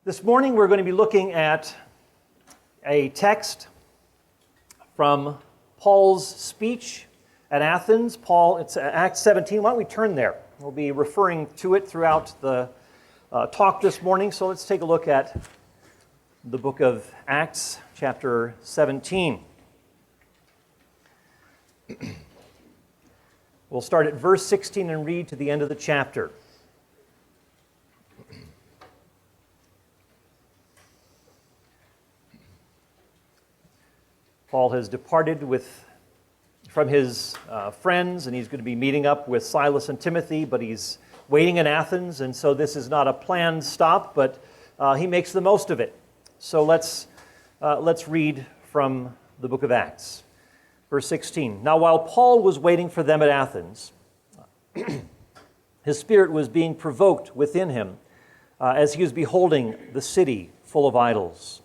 This morning we're going to be looking at a text from Paul's speech at Athens. It's Acts 17. Why don't we turn there? We'll be referring to it throughout the talk this morning. So let's take a look at the book of Acts, chapter 17. We'll start at verse 16 and read to the end of the chapter. Paul has departed from his friends, and he's going to be meeting up with Silas and Timothy, but he's waiting in Athens, and so this is not a planned stop, but he makes the most of it. So let's read from the book of Acts. Verse 16. Now while Paul was waiting for them at Athens, his spirit was being provoked within him as he was beholding the city full of idols.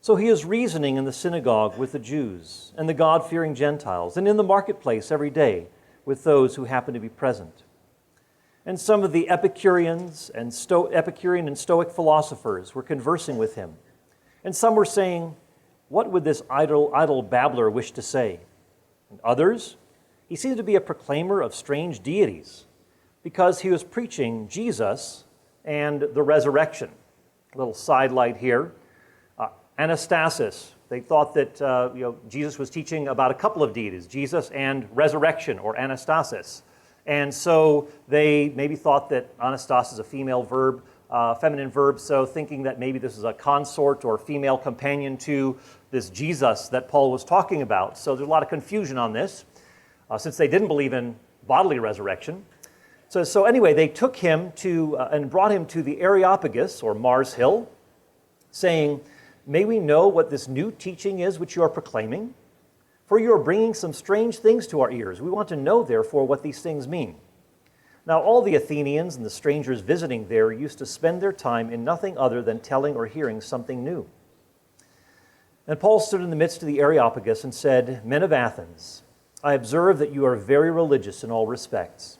So he is reasoning in the synagogue with the Jews and the God-fearing Gentiles, and in the marketplace every day with those who happen to be present. And some of the Epicurean and Stoic philosophers were conversing with him. And some were saying, "What would this idle babbler wish to say?" And others, "He seems to be a proclaimer of strange deities, because he was preaching Jesus and the resurrection." A little sidelight here. Anastasis. They thought that Jesus was teaching about a couple of deities, Jesus and resurrection, or anastasis. And so they maybe thought that anastasis is a female verb, feminine verb, so thinking that maybe this is a consort or female companion to this Jesus that Paul was talking about. So there's a lot of confusion on this, since they didn't believe in bodily resurrection. So anyway, they took him and brought him to the Areopagus, or Mars Hill, saying, "May we know what this new teaching is which you are proclaiming? For you are bringing some strange things to our ears. We want to know, therefore, what these things mean." Now all the Athenians and the strangers visiting there used to spend their time in nothing other than telling or hearing something new. And Paul stood in the midst of the Areopagus and said, "Men of Athens, I observe that you are very religious in all respects.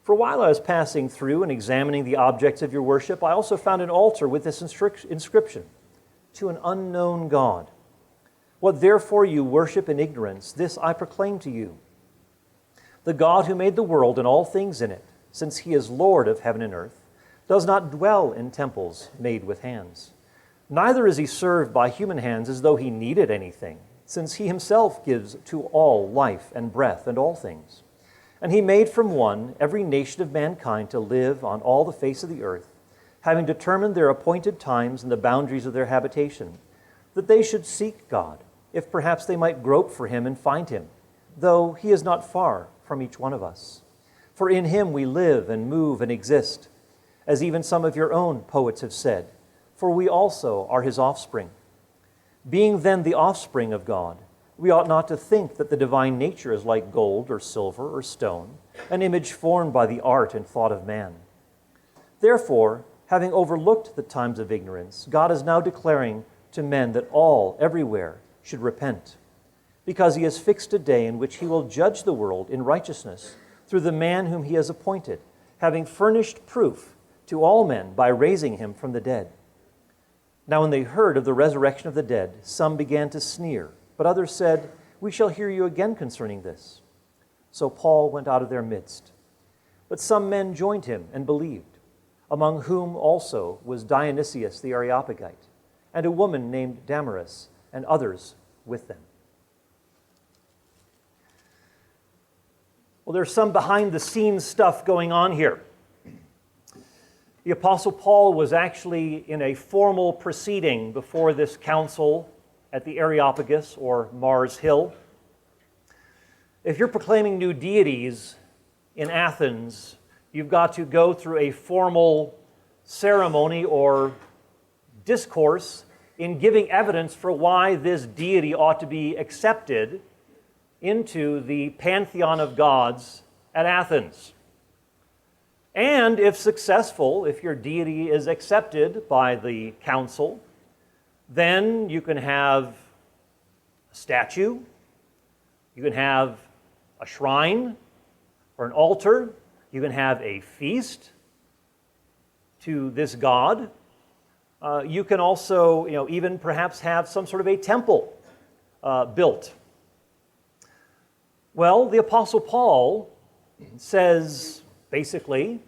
For while I was passing through and examining the objects of your worship, I also found an altar with this inscription, 'To an unknown God.' What therefore you worship in ignorance, this I proclaim to you. The God who made the world and all things in it, since he is Lord of heaven and earth, does not dwell in temples made with hands. Neither is he served by human hands as though he needed anything, since he himself gives to all life and breath and all things. And he made from one every nation of mankind to live on all the face of the earth, having determined their appointed times and the boundaries of their habitation, that they should seek God, if perhaps they might grope for him and find him, though he is not far from each one of us. For in him we live and move and exist, as even some of your own poets have said, for we also are his offspring. Being then the offspring of God, we ought not to think that the divine nature is like gold or silver or stone, an image formed by the art and thought of man. Therefore, having overlooked the times of ignorance, God is now declaring to men that all, everywhere, should repent, because he has fixed a day in which he will judge the world in righteousness through the man whom he has appointed, having furnished proof to all men by raising him from the dead. Now when they heard of the resurrection of the dead, some began to sneer, but others said, "We shall hear you again concerning this." So Paul went out of their midst. But some men joined him and believed, among whom also was Dionysius the Areopagite, and a woman named Damaris, and others with them. Well, there's some behind-the-scenes stuff going on here. The Apostle Paul was actually in a formal proceeding before this council at the Areopagus, or Mars Hill. If you're proclaiming new deities in Athens, you've got to go through a formal ceremony or discourse in giving evidence for why this deity ought to be accepted into the pantheon of gods at Athens. And if successful, if your deity is accepted by the council, then you can have a statue, you can have a shrine or an altar, you can have a feast to this god, You can also, even perhaps have some sort of a temple built. Well, the Apostle Paul says, basically,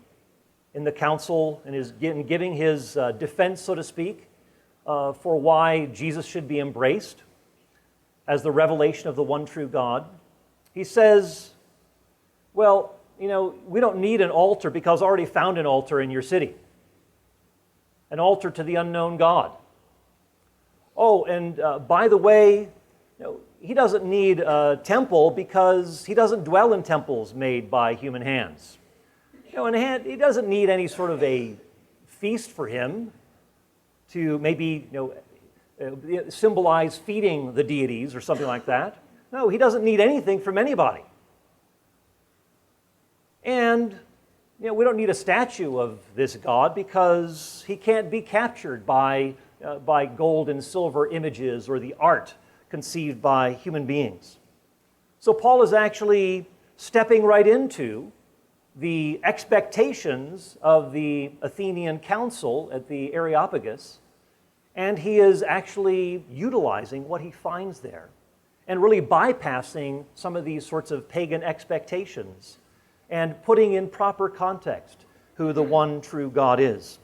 in the council, and is giving his defense, so to speak, for why Jesus should be embraced as the revelation of the one true God. He says, well, we don't need an altar because I already found an altar in your city. An altar to the unknown God. Oh, and by the way, he doesn't need a temple because he doesn't dwell in temples made by human hands. He doesn't need any sort of a feast for him to maybe, symbolize feeding the deities or something like that. No, he doesn't need anything from anybody. And, we don't need a statue of this God because he can't be captured by gold and silver images or the art conceived by human beings. So Paul is actually stepping right into the expectations of the Athenian council at the Areopagus, and he is actually utilizing what he finds there and really bypassing some of these sorts of pagan expectations and putting in proper context who the one true God is.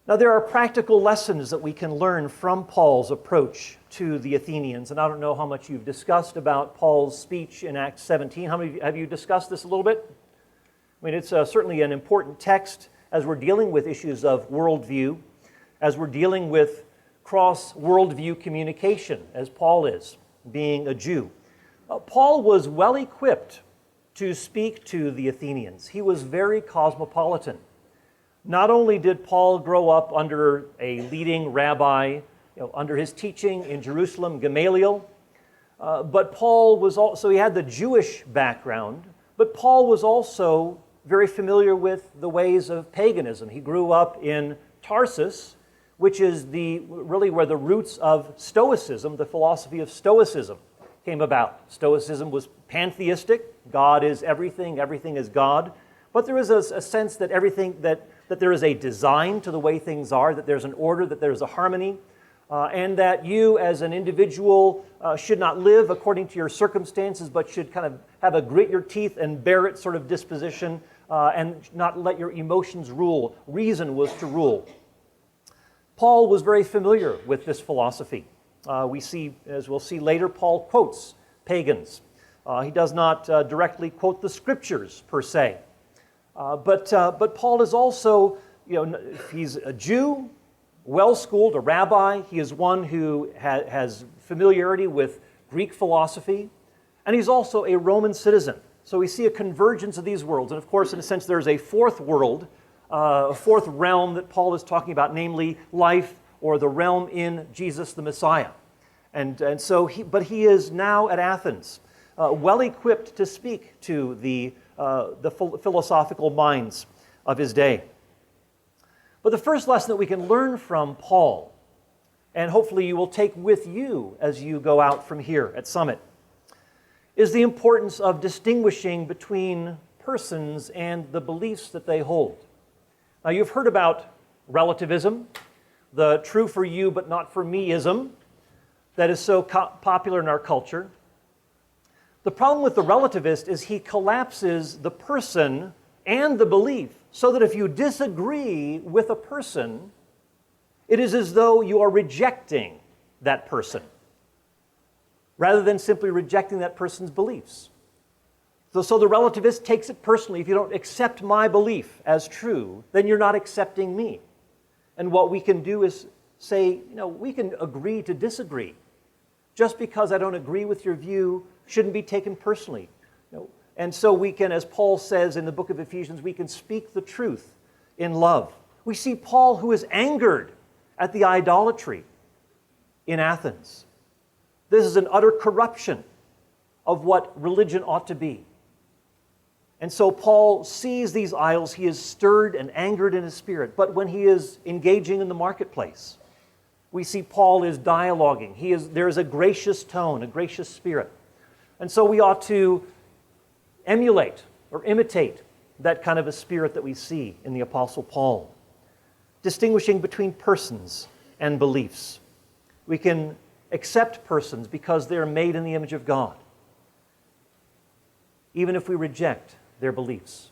Now, there are practical lessons that we can learn from Paul's approach to the Athenians, and I don't know how much you've discussed about Paul's speech in Acts 17. How many have you discussed this a little bit? I mean, it's certainly an important text as we're dealing with issues of worldview, as we're dealing with cross-worldview communication, as Paul is, being a Jew. Paul was well equipped to speak to the Athenians. He was very cosmopolitan. Not only did Paul grow up under a leading rabbi, under his teaching in Jerusalem, Gamaliel, but Paul was also, he had the Jewish background, but Paul was also very familiar with the ways of paganism. He grew up in Tarsus, which is really where the roots of Stoicism, the philosophy of Stoicism, came about. Stoicism was pantheistic. God is everything, everything is God. But there is a sense that that there is a design to the way things are, that there's an order, that there's a harmony, and that you as an individual should not live according to your circumstances, but should kind of have a grit your teeth and bear it sort of disposition, and not let your emotions rule. Reason was to rule. Paul was very familiar with this philosophy. We see, as we'll see later, Paul quotes pagans. He does not directly quote the scriptures per se. But Paul is also, he's a Jew, well-schooled, a rabbi. He is one who has familiarity with Greek philosophy, and he's also a Roman citizen. So we see a convergence of these worlds. And of course, in a sense, there's a fourth world, a fourth realm that Paul is talking about, namely life or the realm in Jesus the Messiah. But he is now at Athens, well equipped to speak to the philosophical minds of his day. But the first lesson that we can learn from Paul, and hopefully you will take with you as you go out from here at Summit, is the importance of distinguishing between persons and the beliefs that they hold. Now, you've heard about relativism, the true for you but not for me-ism that is so popular in our culture. The problem with the relativist is he collapses the person and the belief so that if you disagree with a person, it is as though you are rejecting that person rather than simply rejecting that person's beliefs. So the relativist takes it personally. If you don't accept my belief as true, then you're not accepting me. And what we can do is say, we can agree to disagree. Just because I don't agree with your view shouldn't be taken personally. And so we can, as Paul says in the book of Ephesians, we can speak the truth in love. We see Paul who is angered at the idolatry in Athens. This is an utter corruption of what religion ought to be. And so Paul sees these idols. He is stirred and angered in his spirit. But when he is engaging in the marketplace, we see Paul is dialoguing. There is a gracious tone, a gracious spirit. And so we ought to emulate or imitate that kind of a spirit that we see in the Apostle Paul. distinguishing between persons and beliefs. We can accept persons because they are made in the image of God, even if we reject their beliefs.